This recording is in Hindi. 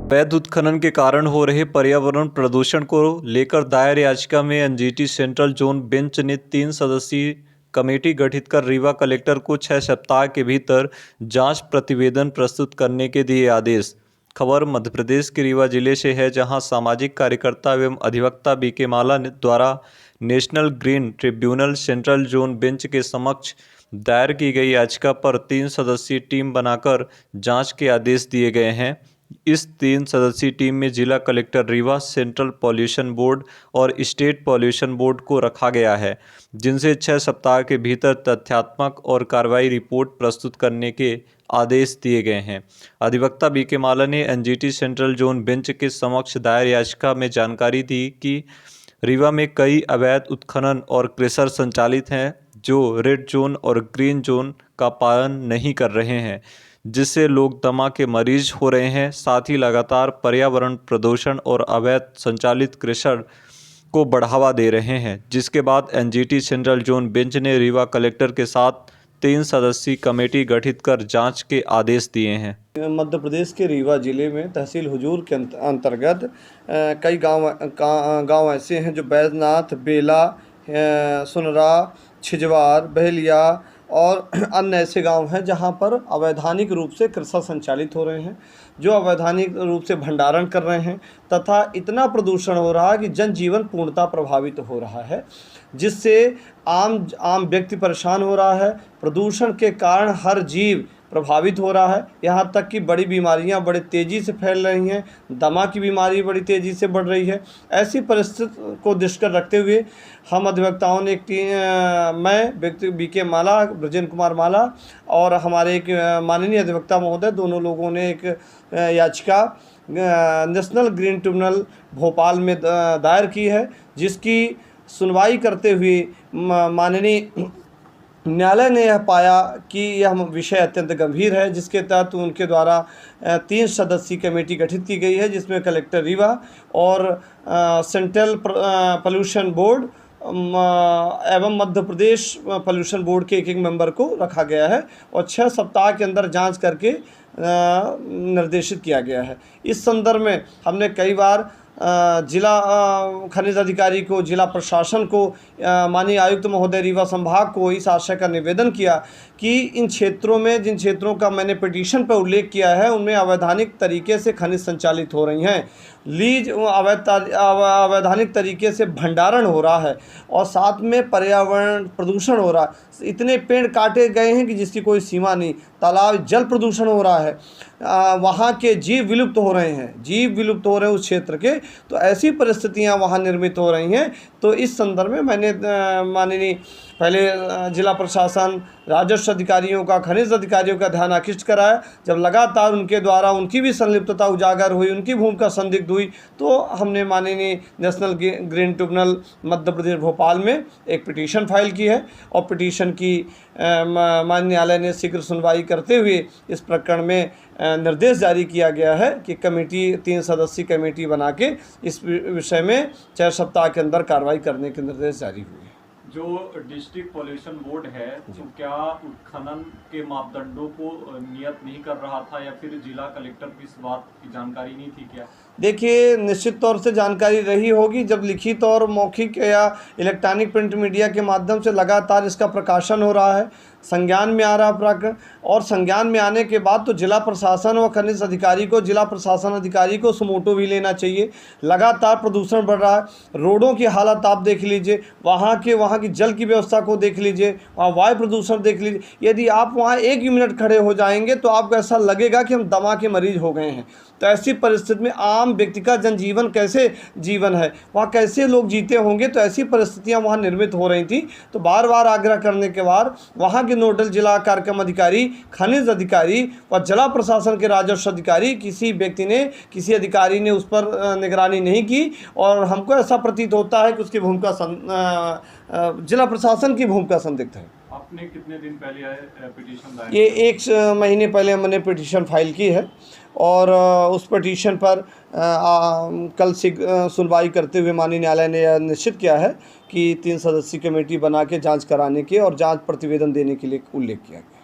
अवैध उत्खनन के कारण हो रहे पर्यावरण प्रदूषण को लेकर दायर याचिका में एनजीटी सेंट्रल जोन बेंच ने 3 सदस्यीय कमेटी गठित कर रीवा कलेक्टर को 6 सप्ताह के भीतर जांच प्रतिवेदन प्रस्तुत करने के दिए आदेश। खबर मध्य प्रदेश के रीवा जिले से है, जहां सामाजिक कार्यकर्ता एवं अधिवक्ता बीके माला द्वारा national green tribunal central zone bench के समक्ष दायर की गई याचिका पर 3 सदस्यीय टीम बनाकर जांच के आदेश दिए गए हैं। इस 3 सदस्यीय टीम में जिला collector Rewa, central pollution board और स्टेट पॉल्यूशन बोर्ड को रखा गया है, जिनसे 6 सप्ताह के भीतर तथ्यात्मक और कार्रवाई रिपोर्ट प्रस्तुत करने के आदेश दिए गए हैं। अधिवक्ता बीके माला ने एनजीटी सेंट्रल जोन बेंच के समक्ष दायर याचिका में जानकारी दी कि रीवा में कई अवैध उत्खनन और क्रेशर संचालित हैं, जो रेड जोन और ग्रीन जोन का पालन नहीं कर रहे हैं, जिससे लोग दमा के मरीज हो रहे हैं। साथ ही लगातार पर्यावरण प्रदूषण और अवैध संचालित क्रेशर को बढ़ावा दे रहे हैं, जिसके बाद एनजीटी सेंट्रल जोन बेंच ने रीवा कलेक्टर के साथ 3 सदस्यीय कमेटी गठित कर जांच के आदेश दिए हैं। मध्य प्रदेश के रीवा जिले में तहसील हुजूर के अंतर्गत कई गांव ऐसे हैं जो बैजनाथ, बेला, सुनरा, छिजवार, बहेलिया और अन्य ऐसे गांव हैं जहां पर अवैधानिक रूप से कृषि संचालित हो रहे हैं, जो अवैधानिक रूप से भंडारण कर रहे हैं तथा इतना प्रदूषण हो रहा है कि जनजीवन पूर्णतः प्रभावित हो रहा है, जिससे आम व्यक्ति परेशान हो रहा है। प्रदूषण के कारण हर जीव प्रभावित हो रहा है, यहाँ तक कि बड़ी बीमारियाँ बड़े तेज़ी से फैल रही हैं, दमा की बीमारी बड़ी तेज़ी से बढ़ रही है। ऐसी परिस्थिति को दृष्टिगत रखते हुए हम अधिवक्ताओं ने मैं व्यक्ति बीके माला, ब्रजेंद्र कुमार माला और हमारे एक माननीय अधिवक्ता महोदय, दोनों लोगों ने एक याचिका नेशनल ग्रीन ट्रिब्यूनल भोपाल में दायर की है, जिसकी सुनवाई करते हुए माननीय न्यायालय ने यह पाया कि यह विषय अत्यंत गंभीर है, जिसके तहत उनके द्वारा 3 सदस्यीय कमेटी गठित की गई है, जिसमें कलेक्टर रीवा और सेंट्रल पॉल्यूशन बोर्ड एवं मध्य प्रदेश पॉल्यूशन बोर्ड के एक मेंबर को रखा गया है और 6 सप्ताह के अंदर जांच करके निर्देशित किया गया है। इस संदर्भ में हमने कई बार जिला खनिज अधिकारी को, जिला प्रशासन को, माननीय आयुक्त महोदय रीवा संभाग को इस आशय का निवेदन किया कि इन क्षेत्रों में, जिन क्षेत्रों का मैंने पिटीशन पर उल्लेख किया है, उनमें अवैधानिक तरीके से खनिज संचालित हो रही हैं, लीज अवैधानिक तरीके से भंडारण हो रहा है और साथ में पर्यावरण प्रदूषण हो रहा है। इतने पेड़ काटे गए हैं कि जिसकी कोई सीमा नहीं, तालाब जल प्रदूषण हो रहा है, वहाँ के जीव विलुप्त हो रहे हैं, जीव विलुप्त हो रहे हैं उस क्षेत्र के। तो ऐसी परिस्थितियाँ वहाँ निर्मित हो रही हैं। तो इस संदर्भ में मैंने माननीय पहले जिला प्रशासन, राजस्व अधिकारियों का, खनिज अधिकारियों का ध्यान आकृष्ट कराया। जब लगातार उनके द्वारा उनकी भी संलिप्तता उजागर हुई, उनकी भूमिका संदिग्ध हुई, तो हमने माननीय national green tribunal Madhya Pradesh Bhopal में एक पिटीशन फाइल की है और पिटीशन की माननीय न्यायालय ने शीघ्र सुनवाई करते हुए इस प्रकरण में निर्देश जारी किया गया है कि कमेटी 3 सदस्यीय कमेटी बना के इस विषय में 4 सप्ताह के अंदर कार्रवाई करने के निर्देश जारी हुए। जो डिस्ट्रिक्ट पॉल्यूशन बोर्ड है, तो क्या उत्खनन के मापदंडों को नियत नहीं कर रहा था या फिर जिला कलेक्टर को इस बात की जानकारी नहीं थी क्या? देखिए, निश्चित तौर से जानकारी रही होगी, जब लिखित और मौखिक या इलेक्ट्रॉनिक प्रिंट मीडिया के माध्यम से लगातार इसका प्रकाशन हो रहा है, संज्ञान में आ रहा प्रकरण, और संज्ञान में आने के बाद तो जिला प्रशासन व खनिज अधिकारी को, जिला प्रशासन अधिकारी को सुमोटो भी लेना चाहिए। लगातार प्रदूषण बढ़ रहा है, रोडों की हालत आप देख लीजिए, वहाँ की जल की व्यवस्था को देख लीजिए, वहाँ वायु प्रदूषण देख लीजिए। यदि आप वहाँ 1 मिनट खड़े हो जाएंगे तो आपको ऐसा लगेगा कि हम दमा के मरीज हो गए हैं। तो ऐसी परिस्थिति में आम व्यक्ति का जनजीवन कैसे जीवन है, वहाँ कैसे लोग जीते होंगे। तो ऐसी परिस्थितियाँ वहाँ निर्मित हो रही थी। तो बार बार आग्रह करने के बाद वहाँ के नोडल जिला कार्यक्रम अधिकारी, खनिज अधिकारी व जिला प्रशासन के राजस्व अधिकारी, किसी अधिकारी ने उस पर निगरानी नहीं की और हमको ऐसा प्रतीत होता है कि उसकी भूमिका जिला प्रशासन की भूमिका संदिग्ध है। आपने कितने दिन पहले पिटीशन दायर? ये 1 महीने पहले हमने पिटीशन फाइल की है और उस पिटीशन पर कल सुनवाई करते हुए माननीय न्यायालय ने यह निश्चित किया है कि 3 सदस्यीय कमेटी बना के जांच कराने के और जांच प्रतिवेदन देने के लिए उल्लेख किया गया।